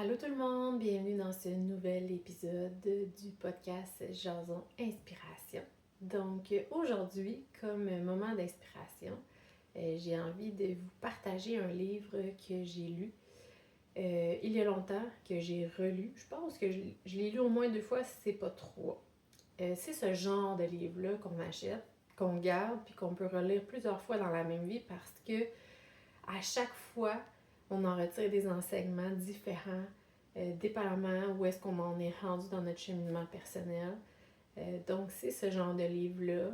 Allô tout le monde, bienvenue dans ce nouvel épisode du podcast Jason Inspiration. Donc aujourd'hui, comme moment d'inspiration, j'ai envie de vous partager un livre que j'ai lu il y a longtemps, que j'ai relu. Je pense que je l'ai lu au moins 2 fois, si c'est pas 3. C'est ce genre de livre-là qu'on achète, qu'on garde, puis qu'on peut relire plusieurs fois dans la même vie parce que à chaque fois, on en retire des enseignements différents, dépendamment où est-ce qu'on en est rendu dans notre cheminement personnel. Donc, c'est ce genre de livre-là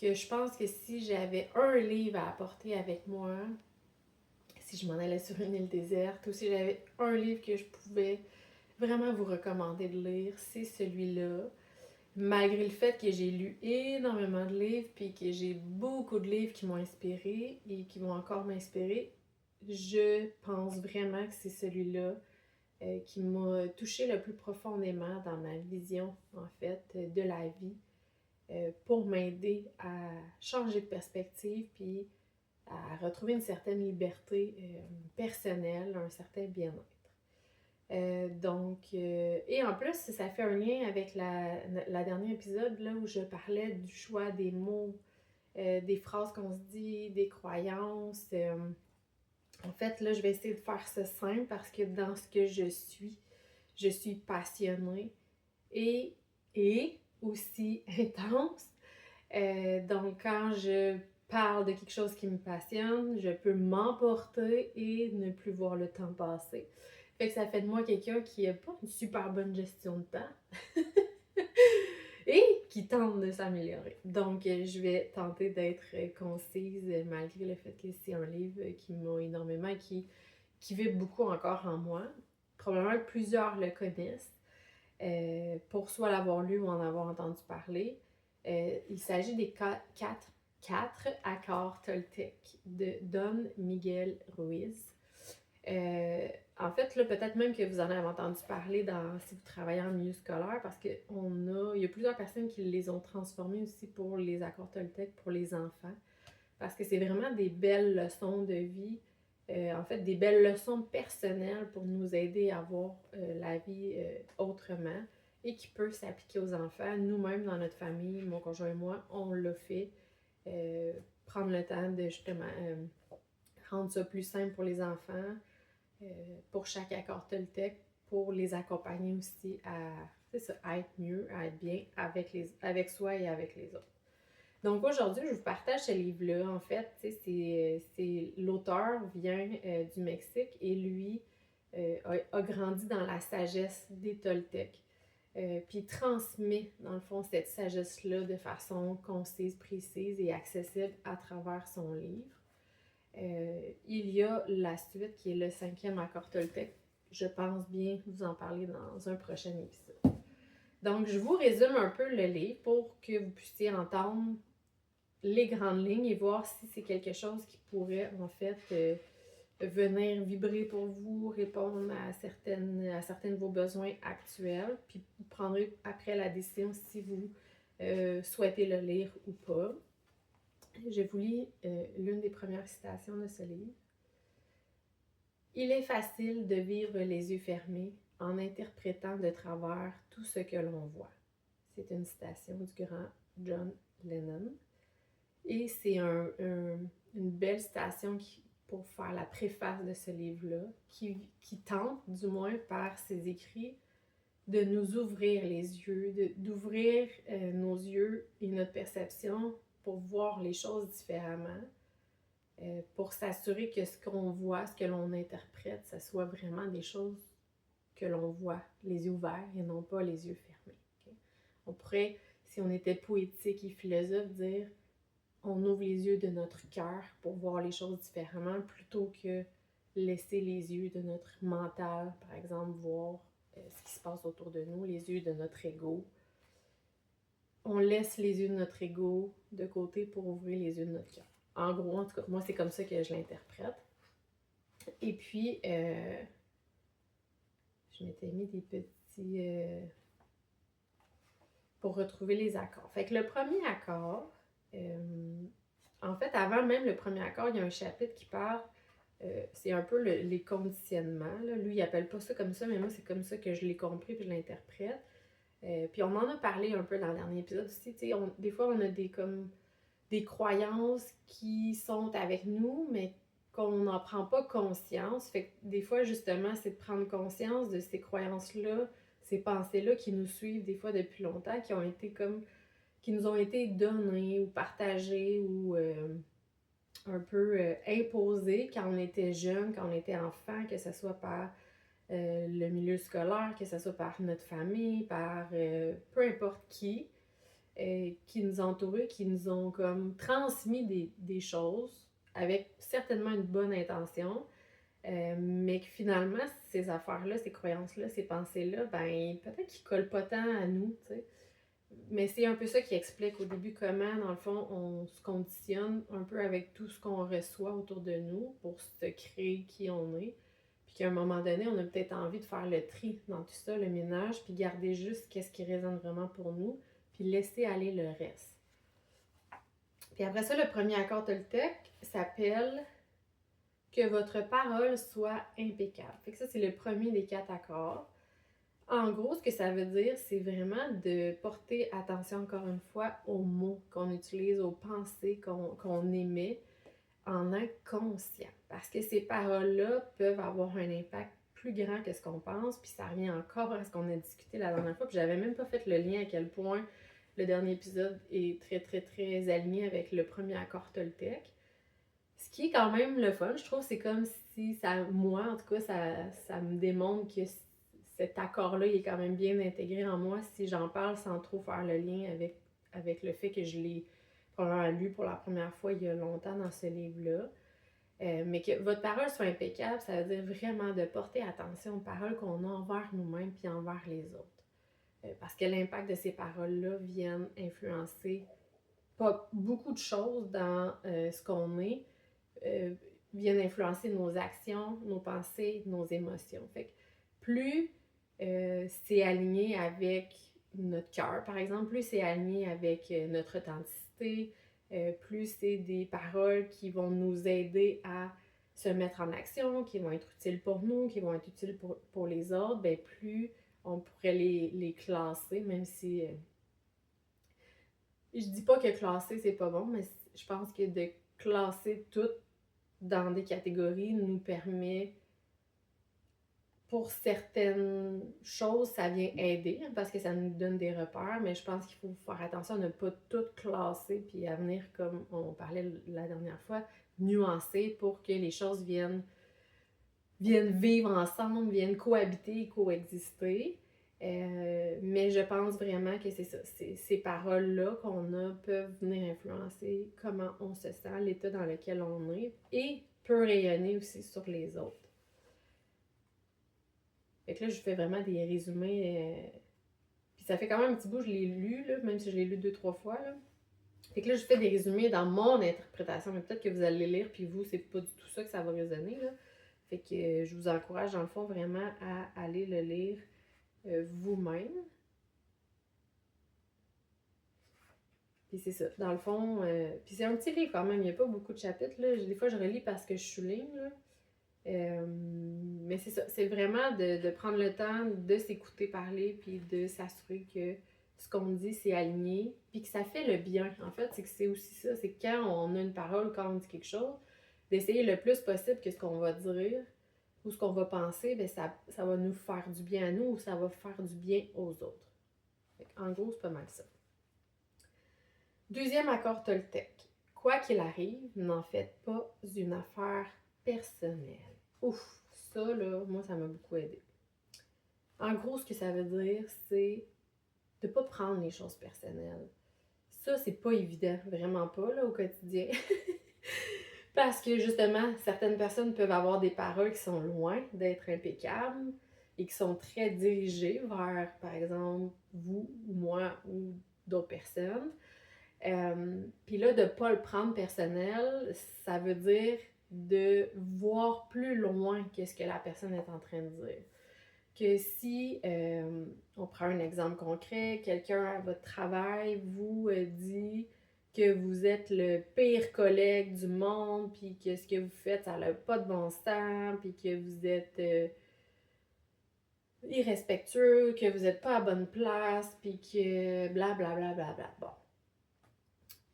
que je pense que si j'avais un livre à apporter avec moi, si je m'en allais sur une île déserte, ou si j'avais un livre que je pouvais vraiment vous recommander de lire, c'est celui-là. Malgré le fait que j'ai lu énormément de livres, puis que j'ai beaucoup de livres qui m'ont inspiré et qui vont encore m'inspirer, je pense vraiment que c'est celui-là qui m'a touché le plus profondément dans ma vision, en fait, de la vie, pour m'aider à changer de perspective, puis à retrouver une certaine liberté personnelle, un certain bien-être. Et en plus, ça fait un lien avec la dernière épisode là, où je parlais du choix des mots, des phrases qu'on se dit, des croyances. En fait, là, je vais essayer de faire ça simple parce que dans ce que je suis passionnée et, et aussi intense. Donc, quand je parle de quelque chose qui me passionne, je peux m'emporter et ne plus voir le temps passer. Fait que ça fait de moi quelqu'un qui n'a pas une super bonne gestion de temps et qui tente de s'améliorer. Donc, je vais tenter d'être concise malgré le fait que c'est un livre qui m'a énormément, qui vibre beaucoup encore en moi. Probablement que plusieurs le connaissent, pour soit l'avoir lu ou en avoir entendu parler. Il s'agit des quatre accords Toltec de Don Miguel Ruiz. En fait, là, peut-être même que vous en avez entendu parler si vous travaillez en milieu scolaire, parce qu'il y a plusieurs personnes qui les ont transformés aussi pour les accords Toltec pour les enfants, parce que c'est vraiment des belles leçons de vie, en fait, des belles leçons personnelles pour nous aider à voir la vie autrement et qui peut s'appliquer aux enfants. Nous-mêmes, dans notre famille, mon conjoint et moi, on l'a fait. Prendre le temps de justement rendre ça plus simple pour les enfants, pour chaque accord Toltec, pour les accompagner aussi à être mieux, à être bien avec soi et avec les autres. Donc aujourd'hui, je vous partage ce livre-là. En fait, c'est l'auteur vient du Mexique et lui a grandi dans la sagesse des Toltecs. Puis il transmet, dans le fond, cette sagesse-là de façon concise, précise et accessible à travers son livre. Il y a la suite qui est le 5e accord Toltec. Je pense bien vous en parler dans un prochain épisode. Donc, je vous résume un peu le livre pour que vous puissiez entendre les grandes lignes et voir si c'est quelque chose qui pourrait, en fait, venir vibrer pour vous, répondre à certains de vos besoins actuels, puis vous prendrez après la décision si vous souhaitez le lire ou pas. Je vous lis l'une des premières citations de ce livre. Il est facile de vivre les yeux fermés en interprétant de travers tout ce que l'on voit. C'est une citation du grand John Lennon. Et c'est une belle citation pour faire la préface de ce livre-là, qui tente, du moins par ses écrits, de nous ouvrir les yeux, d'ouvrir nos yeux et notre perception pour voir les choses différemment, pour s'assurer que ce qu'on voit, ce que l'on interprète, ce soit vraiment des choses que l'on voit les yeux ouverts et non pas les yeux fermés. Okay? On pourrait, si on était poétique et philosophe, dire on ouvre les yeux de notre cœur pour voir les choses différemment plutôt que laisser les yeux de notre mental, par exemple, voir ce qui se passe autour de nous, les yeux de notre ego. On laisse les yeux de notre ego de côté pour ouvrir les yeux de notre cœur. En gros, en tout cas, moi, c'est comme ça que je l'interprète. Et puis, je m'étais mis des petits... pour retrouver les accords. Fait que le premier accord... en fait, avant même le premier accord, il y a un chapitre qui parle c'est un peu les conditionnements. Là. Lui, il appelle pas ça comme ça, mais moi, c'est comme ça que je l'ai compris et je l'interprète. Puis on en a parlé un peu dans le dernier épisode aussi. Des fois, on a des croyances qui sont avec nous, mais qu'on n'en prend pas conscience. Fait que des fois, justement, c'est de prendre conscience de ces croyances-là, ces pensées-là qui nous suivent des fois depuis longtemps, qui nous ont été données ou partagées ou un peu imposées quand on était jeune, quand on était enfant, que ce soit par le milieu scolaire, que ce soit par notre famille, par peu importe qui nous entouraient, qui nous ont comme transmis des choses avec certainement une bonne intention, mais que finalement, ces affaires-là, ces croyances-là, ces pensées-là, ben peut-être qu'ils collent pas tant à nous, tu sais. Mais c'est un peu ça qui explique au début comment, dans le fond, on se conditionne un peu avec tout ce qu'on reçoit autour de nous pour se créer qui on est. Puis qu'à un moment donné, on a peut-être envie de faire le tri dans tout ça, le ménage, puis garder juste qu'est-ce qui résonne vraiment pour nous, puis laisser aller le reste. Puis après ça, le premier accord Toltec s'appelle que votre parole soit impeccable. Fait que ça, c'est le premier des 4 accords. En gros, ce que ça veut dire, c'est vraiment de porter attention, encore une fois, aux mots qu'on utilise, aux pensées qu'on émet en être conscient. Parce que ces paroles-là peuvent avoir un impact plus grand que ce qu'on pense, puis ça revient encore à ce qu'on a discuté la dernière fois, puis j'avais même pas fait le lien à quel point le dernier épisode est très, très, très aligné avec le premier accord Toltec. Ce qui est quand même le fun, je trouve, c'est comme si ça, moi, en tout cas, ça me démontre que cet accord-là, il est quand même bien intégré en moi si j'en parle sans trop faire le lien avec le fait que je l'ai probablement lu pour la première fois il y a longtemps dans ce livre-là. Mais que votre parole soit impeccable, ça veut dire vraiment de porter attention aux paroles qu'on a envers nous-mêmes puis envers les autres. Parce que l'impact de ces paroles-là viennent influencer pas beaucoup de choses dans ce qu'on est, viennent influencer nos actions, nos pensées, nos émotions. Fait que plus c'est aligné avec notre cœur, par exemple, plus c'est aligné avec notre authenticité, plus c'est des paroles qui vont nous aider à se mettre en action, qui vont être utiles pour nous, qui vont être utiles pour les autres, ben plus on pourrait les classer, même si je dis pas que classer c'est pas bon, mais je pense que de classer tout dans des catégories nous permet, pour certaines choses, ça vient aider parce que ça nous donne des repères, mais je pense qu'il faut faire attention à ne pas tout classer puis à venir, comme on parlait la dernière fois, nuancer pour que les choses viennent vivre ensemble, viennent cohabiter et coexister. Mais je pense vraiment que c'est ça, ces paroles-là qu'on a peuvent venir influencer comment on se sent, l'état dans lequel on est et peut rayonner aussi sur les autres. Fait que là, je fais vraiment des résumés. Puis ça fait quand même un petit bout, je l'ai lu, là, même si je l'ai lu 2-3 fois. Là. Fait que là, je fais des résumés dans mon interprétation, mais peut-être que vous allez lire, puis vous, c'est pas du tout ça que ça va résonner. Là. Fait que je vous encourage, dans le fond, vraiment à aller le lire vous-même. Puis c'est ça. Dans le fond, puis c'est un petit livre quand même, il n'y a pas beaucoup de chapitres. Là. Des fois, je relis parce que je souligne. Là. Mais c'est ça, c'est vraiment de prendre le temps de s'écouter parler puis de s'assurer que ce qu'on dit c'est aligné puis que ça fait le bien. En fait, c'est que c'est aussi ça, c'est que quand on a une parole, quand on dit quelque chose, d'essayer le plus possible que ce qu'on va dire ou ce qu'on va penser, ben ça va nous faire du bien à nous ou ça va faire du bien aux autres. En gros, c'est pas mal ça. Deuxième accord Toltec. Quoi qu'il arrive, n'en faites pas une affaire personnelle. Ouf, ça là, moi ça m'a beaucoup aidé. En gros, ce que ça veut dire, c'est de ne pas prendre les choses personnelles. Ça, c'est pas évident, vraiment pas là, au quotidien. Parce que justement, certaines personnes peuvent avoir des paroles qui sont loin d'être impeccables et qui sont très dirigées vers, par exemple, vous ou moi ou d'autres personnes. Puis là, de ne pas le prendre personnel, ça veut dire de voir plus loin que ce que la personne est en train de dire. Que si, on prend un exemple concret, quelqu'un à votre travail vous dit que vous êtes le pire collègue du monde, puis que ce que vous faites, ça n'a pas de bon sens, puis que vous êtes irrespectueux, que vous n'êtes pas à bonne place, puis que blablabla. Bla, bla, bla. Bon.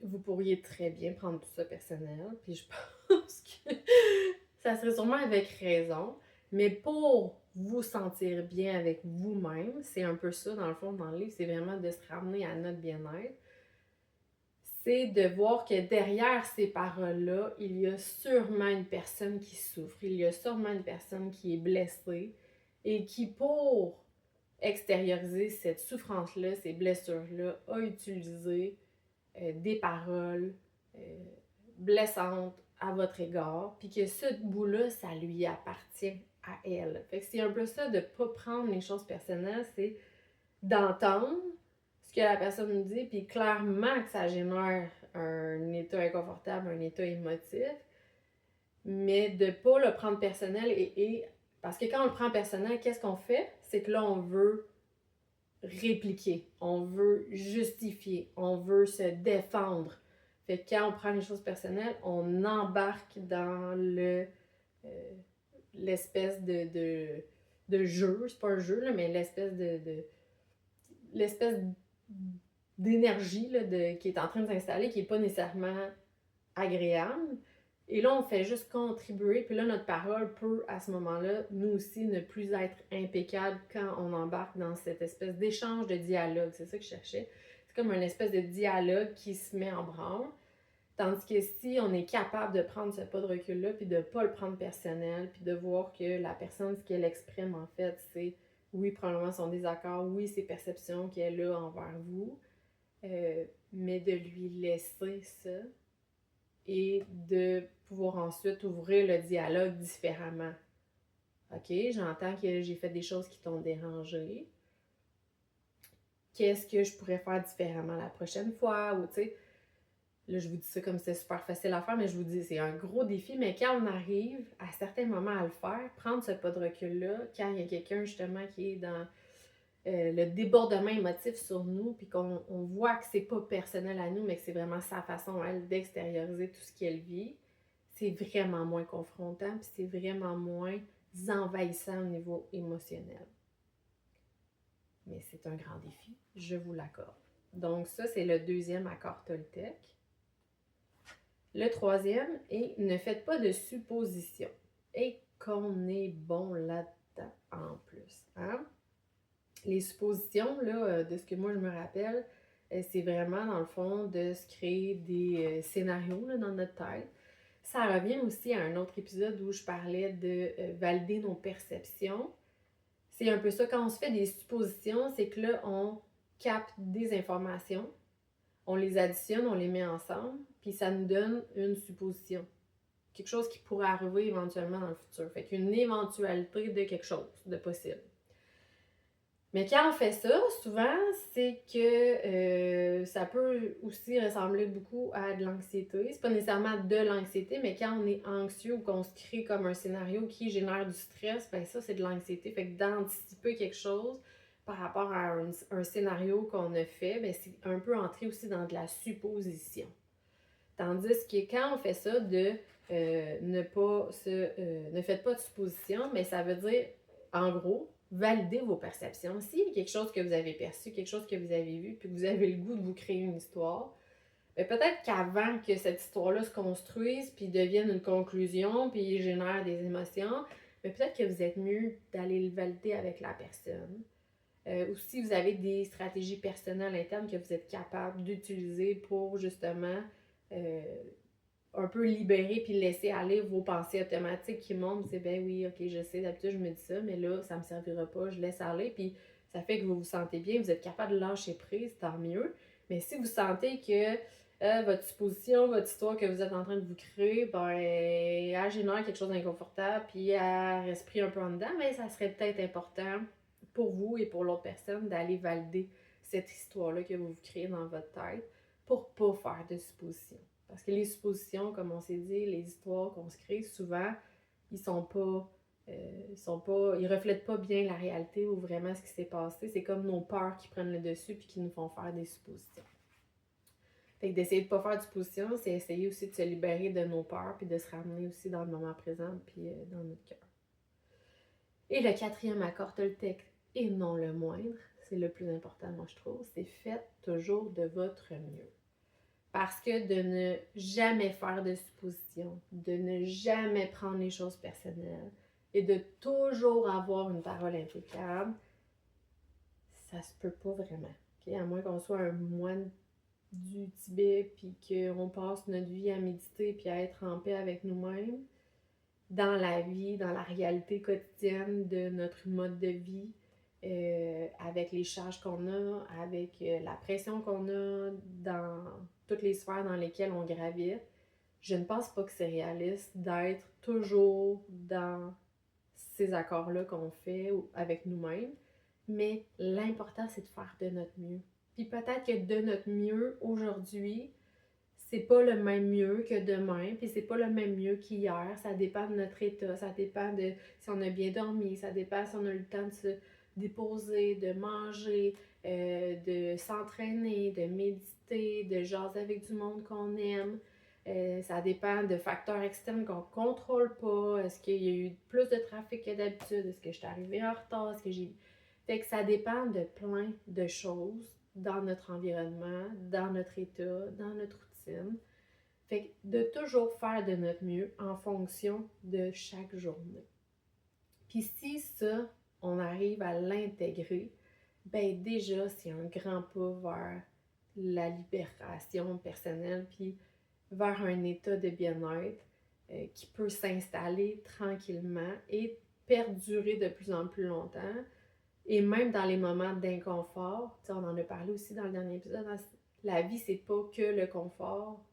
Vous pourriez très bien prendre tout ça personnel, puis je pense que ça serait sûrement avec raison, mais pour vous sentir bien avec vous-même, c'est un peu ça dans le fond dans le livre, c'est vraiment de se ramener à notre bien-être, c'est de voir que derrière ces paroles-là, il y a sûrement une personne qui souffre, il y a sûrement une personne qui est blessée et qui, pour extérioriser cette souffrance-là, ces blessures-là, a utilisé des paroles blessantes à votre égard, puis que ce bout-là, ça lui appartient à elle. Fait que c'est un peu ça de ne pas prendre les choses personnelles, c'est d'entendre ce que la personne nous dit, puis clairement que ça génère un état inconfortable, un état émotif, mais de ne pas le prendre personnel parce que quand on le prend personnel, qu'est-ce qu'on fait? C'est que là, on veut répliquer, on veut justifier, on veut se défendre. Fait que quand on prend les choses personnelles, on embarque dans l'espèce de jeu, c'est pas un jeu, là, mais l'espèce d'énergie là, qui est en train de s'installer, qui est pas nécessairement agréable. Et là, on fait juste contribuer, puis là, notre parole peut, à ce moment-là, nous aussi, ne plus être impeccable quand on embarque dans cette espèce d'échange de dialogue. C'est ça que je cherchais. C'est comme une espèce de dialogue qui se met en branle. Tandis que si on est capable de prendre ce pas de recul-là, puis de ne pas le prendre personnel, puis de voir que la personne, ce qu'elle exprime, en fait, c'est, oui, probablement son désaccord, oui, ses perceptions qu'elle a envers vous, mais de lui laisser ça, et de pouvoir ensuite ouvrir le dialogue différemment. OK, j'entends que j'ai fait des choses qui t'ont dérangé. Qu'est-ce que je pourrais faire différemment la prochaine fois? Ou tu sais, là je vous dis ça comme c'est super facile à faire, mais je vous dis c'est un gros défi, mais quand on arrive à certains moments à le faire, prendre ce pas de recul-là, quand il y a quelqu'un justement qui est dans le débordement émotif sur nous, puis qu'on voit que c'est pas personnel à nous, mais que c'est vraiment sa façon, elle, d'extérioriser tout ce qu'elle vit, c'est vraiment moins confrontant, puis c'est vraiment moins envahissant au niveau émotionnel. Mais c'est un grand défi, je vous l'accorde. Donc ça, c'est le deuxième accord Toltec. Le troisième est « Ne faites pas de suppositions ». Et qu'on est bon là-dedans en plus. Hein? Les suppositions, là, de ce que moi je me rappelle, c'est vraiment dans le fond de se créer des scénarios là, dans notre tête. Ça revient aussi à un autre épisode où je parlais de valider nos perceptions. C'est un peu ça, quand on se fait des suppositions, c'est que là, on capte des informations, on les additionne, on les met ensemble, puis ça nous donne une supposition. Quelque chose qui pourrait arriver éventuellement dans le futur. Fait qu'une éventualité de quelque chose de possible. Mais quand on fait ça, souvent, c'est que ça peut aussi ressembler beaucoup à de l'anxiété. C'est pas nécessairement de l'anxiété, mais quand on est anxieux ou qu'on se crée comme un scénario qui génère du stress, ben ça, c'est de l'anxiété. Fait que d'anticiper quelque chose par rapport à un scénario qu'on a fait, ben c'est un peu entrer aussi dans de la supposition. Tandis que quand on fait ça de ne faites pas de supposition, mais ça veut dire, en gros, validez vos perceptions. S'il y a quelque chose que vous avez perçu, quelque chose que vous avez vu, puis que vous avez le goût de vous créer une histoire, bien, peut-être qu'avant que cette histoire-là se construise, puis devienne une conclusion, puis génère des émotions, mais peut-être que vous êtes mieux d'aller le valider avec la personne. Ou si vous avez des stratégies personnelles internes que vous êtes capable d'utiliser pour justement un peu libérer puis laisser aller vos pensées automatiques qui montent, c'est ben oui, ok, je sais, d'habitude je me dis ça, mais là, ça me servira pas, je laisse aller, puis ça fait que vous vous sentez bien, vous êtes capable de lâcher prise, tant mieux. Mais si vous sentez que votre supposition, votre histoire que vous êtes en train de vous créer, ben, elle génère quelque chose d'inconfortable, puis elle reste pris un peu en dedans, mais ça serait peut-être important pour vous et pour l'autre personne d'aller valider cette histoire-là que vous vous créez dans votre tête pour pas faire de suppositions. Parce que les suppositions, comme on s'est dit, les histoires qu'on se crée, souvent, ils reflètent pas bien la réalité ou vraiment ce qui s'est passé. C'est comme nos peurs qui prennent le dessus puis qui nous font faire des suppositions. Fait que d'essayer de pas faire d'opposition, c'est essayer aussi de se libérer de nos peurs, puis de se ramener aussi dans le moment présent, puis dans notre cœur. Et le quatrième accord toltèque, et non le moindre, c'est le plus important, moi je trouve, c'est faites toujours de votre mieux. Parce que de ne jamais faire de suppositions, de ne jamais prendre les choses personnelles et de toujours avoir une parole impeccable, ça se peut pas vraiment. Okay? À moins qu'on soit un moine du Tibet puis qu'on passe notre vie à méditer puis à être en paix avec nous-mêmes, dans la vie, dans la réalité quotidienne de notre mode de vie, avec les charges qu'on a, avec la pression qu'on a dans toutes les sphères dans lesquelles on gravite, je ne pense pas que c'est réaliste d'être toujours dans ces accords-là qu'on fait avec nous-mêmes, mais l'important, c'est de faire de notre mieux. Puis peut-être que de notre mieux aujourd'hui, c'est pas le même mieux que demain, puis c'est pas le même mieux qu'hier. Ça dépend de notre état, ça dépend de si on a bien dormi, ça dépend si on a eu le temps de se déposer, de manger, de s'entraîner, de méditer, de jaser avec du monde qu'on aime. Ça dépend de facteurs externes qu'on contrôle pas. Est-ce qu'il y a eu plus de trafic que d'habitude? Est-ce que je suis arrivée en retard? Est-ce que j'ai... Fait que ça dépend de plein de choses dans notre environnement, dans notre état, dans notre routine. Fait que de toujours faire de notre mieux en fonction de chaque journée. Puis si ça, on arrive à l'intégrer, ben déjà, c'est un grand pas vers la libération personnelle, puis vers un état de bien-être qui peut s'installer tranquillement et perdurer de plus en plus longtemps. Et même dans les moments d'inconfort, on en a parlé aussi dans le dernier épisode, la vie, c'est pas que le confort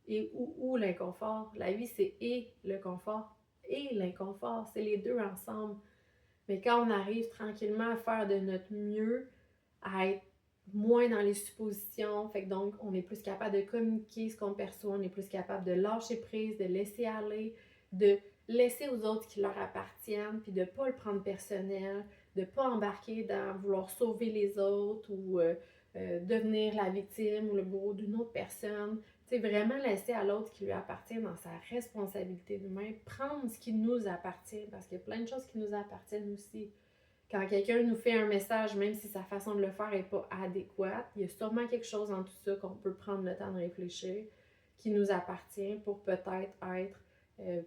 et ou l'inconfort. La vie, c'est et le confort et l'inconfort. C'est les deux ensemble. Mais quand on arrive tranquillement à faire de notre mieux, à être moins dans les suppositions, fait que donc on est plus capable de communiquer ce qu'on perçoit, on est plus capable de lâcher prise, de laisser aller, de laisser aux autres qui leur appartiennent, puis de ne pas le prendre personnel, de ne pas embarquer dans vouloir sauver les autres ou devenir la victime ou le bourreau d'une autre personne. Tu sais, vraiment laisser à l'autre qui lui appartient dans sa responsabilité d'humain, prendre ce qui nous appartient, parce qu'il y a plein de choses qui nous appartiennent aussi. Quand quelqu'un nous fait un message, même si sa façon de le faire n'est pas adéquate, il y a sûrement quelque chose dans tout ça qu'on peut prendre le temps de réfléchir, qui nous appartient pour peut-être être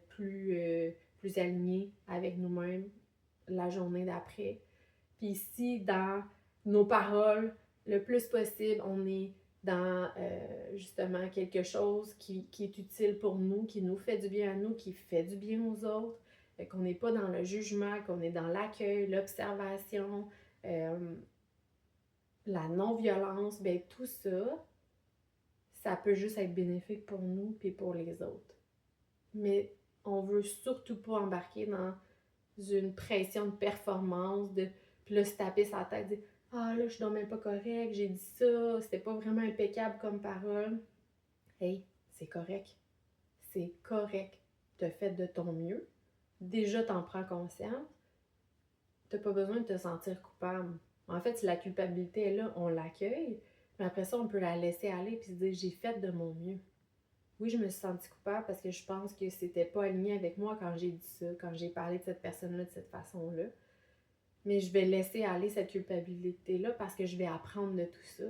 plus aligné avec nous-mêmes la journée d'après. Puis si dans nos paroles, le plus possible, on est dans justement quelque chose qui est utile pour nous, qui nous fait du bien à nous, qui fait du bien aux autres, qu'on n'est pas dans le jugement, qu'on est dans l'accueil, l'observation, la non-violence, bien tout ça, ça peut juste être bénéfique pour nous et pour les autres. Mais on veut surtout pas embarquer dans une pression de performance, puis là se taper sa tête, dire « Ah là, je suis donc même pas correct, j'ai dit ça, c'était pas vraiment impeccable comme parole. » Hey, c'est correct. C'est correct. T'as fait de ton mieux. Déjà, t'en prends conscience. T'as pas besoin de te sentir coupable. En fait, si la culpabilité est là, on l'accueille, mais après ça, on peut la laisser aller puis se dire « J'ai fait de mon mieux. » Oui, je me suis sentie coupable parce que je pense que c'était pas aligné avec moi quand j'ai dit ça, quand j'ai parlé de cette personne-là de cette façon-là. Mais je vais laisser aller cette culpabilité-là parce que je vais apprendre de tout ça.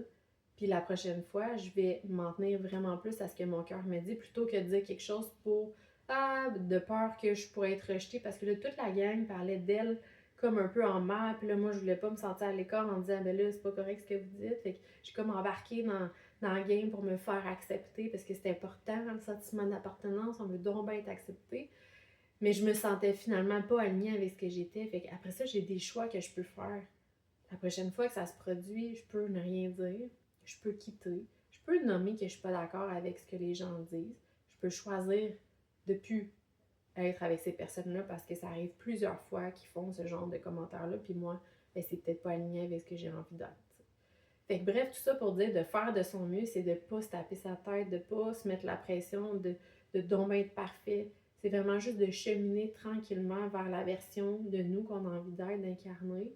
Puis la prochaine fois, je vais m'en tenir vraiment plus à ce que mon cœur me dit plutôt que de dire quelque chose de peur que je pourrais être rejetée. Parce que là, toute la gang parlait d'elle comme un peu en mal. Puis là, moi, je voulais pas me sentir à l'écart en disant, ben là, c'est pas correct ce que vous dites. Fait que j'ai comme embarqué dans le game pour me faire accepter parce que c'est important, le sentiment d'appartenance. On veut donc bien être accepté. Mais je me sentais finalement pas alignée avec ce que j'étais. Fait qu'après ça, j'ai des choix que je peux faire. La prochaine fois que ça se produit, je peux ne rien dire. Je peux quitter. Je peux nommer que je suis pas d'accord avec ce que les gens disent. Je peux choisir de plus être avec ces personnes-là parce que ça arrive plusieurs fois qu'ils font ce genre de commentaires-là. Puis moi, ben, c'est peut-être pas aligné avec ce que j'ai envie d'être. Fait que bref, tout ça pour dire de faire de son mieux, c'est de pas se taper sa tête, de pas se mettre la pression de donc être parfait. C'est vraiment juste de cheminer tranquillement vers la version de nous qu'on a envie d'être, d'incarner,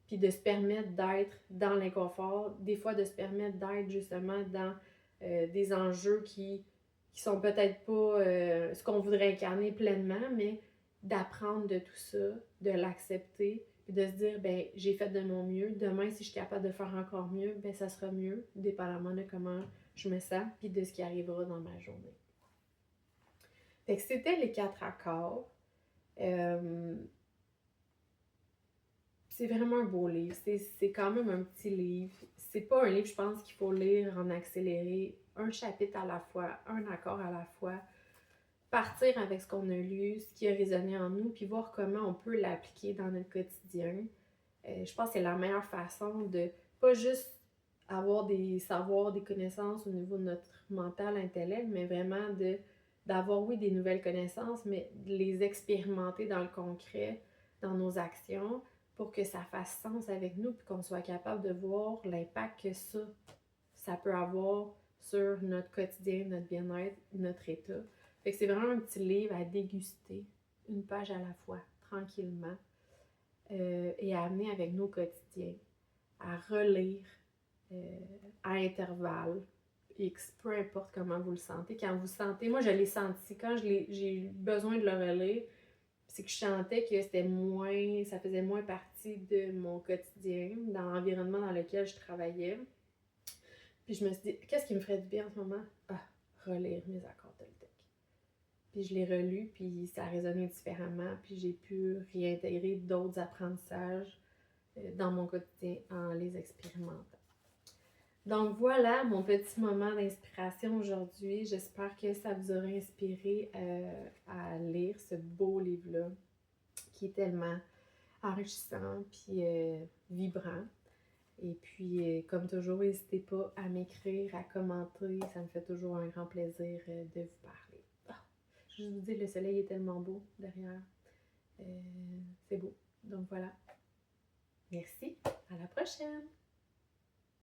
puis de se permettre d'être dans l'inconfort, des fois de se permettre d'être justement dans des enjeux qui sont peut-être pas ce qu'on voudrait incarner pleinement, mais d'apprendre de tout ça, de l'accepter, et de se dire, ben j'ai fait de mon mieux. Demain, si je suis capable de faire encore mieux, ben ça sera mieux, dépendamment de comment je me sens, puis de ce qui arrivera dans ma journée. Fait que c'était les 4 accords. C'est vraiment un beau livre. C'est quand même un petit livre. C'est pas un livre, je pense, qu'il faut lire en accéléré, un chapitre à la fois, un accord à la fois, partir avec ce qu'on a lu, ce qui a résonné en nous, puis voir comment on peut l'appliquer dans notre quotidien. Je pense que c'est la meilleure façon de pas juste avoir des savoirs, des connaissances au niveau de notre mental, intellect, mais vraiment d'avoir, oui, des nouvelles connaissances, mais de les expérimenter dans le concret, dans nos actions, pour que ça fasse sens avec nous, puis qu'on soit capable de voir l'impact que ça peut avoir sur notre quotidien, notre bien-être, notre état. Fait que c'est vraiment un petit livre à déguster, une page à la fois, tranquillement, et à amener avec nous au quotidien, à relire à intervalles X, peu importe comment vous le sentez. Quand vous sentez, moi je l'ai senti, quand j'ai eu besoin de le relire, c'est que je sentais que c'était moins, ça faisait moins partie de mon quotidien, dans l'environnement dans lequel je travaillais. Puis je me suis dit, qu'est-ce qui me ferait du bien en ce moment? Ah, relire mes accords Toltec. Puis je l'ai relu, puis ça a résonné différemment, puis j'ai pu réintégrer d'autres apprentissages dans mon quotidien en les expérimentant. Donc voilà mon petit moment d'inspiration aujourd'hui. J'espère que ça vous aura inspiré à lire ce beau livre-là qui est tellement enrichissant puis vibrant. Et puis, comme toujours, n'hésitez pas à m'écrire, à commenter. Ça me fait toujours un grand plaisir de vous parler. Oh, je vous dis, le soleil est tellement beau derrière. C'est beau. Donc voilà. Merci. À la prochaine.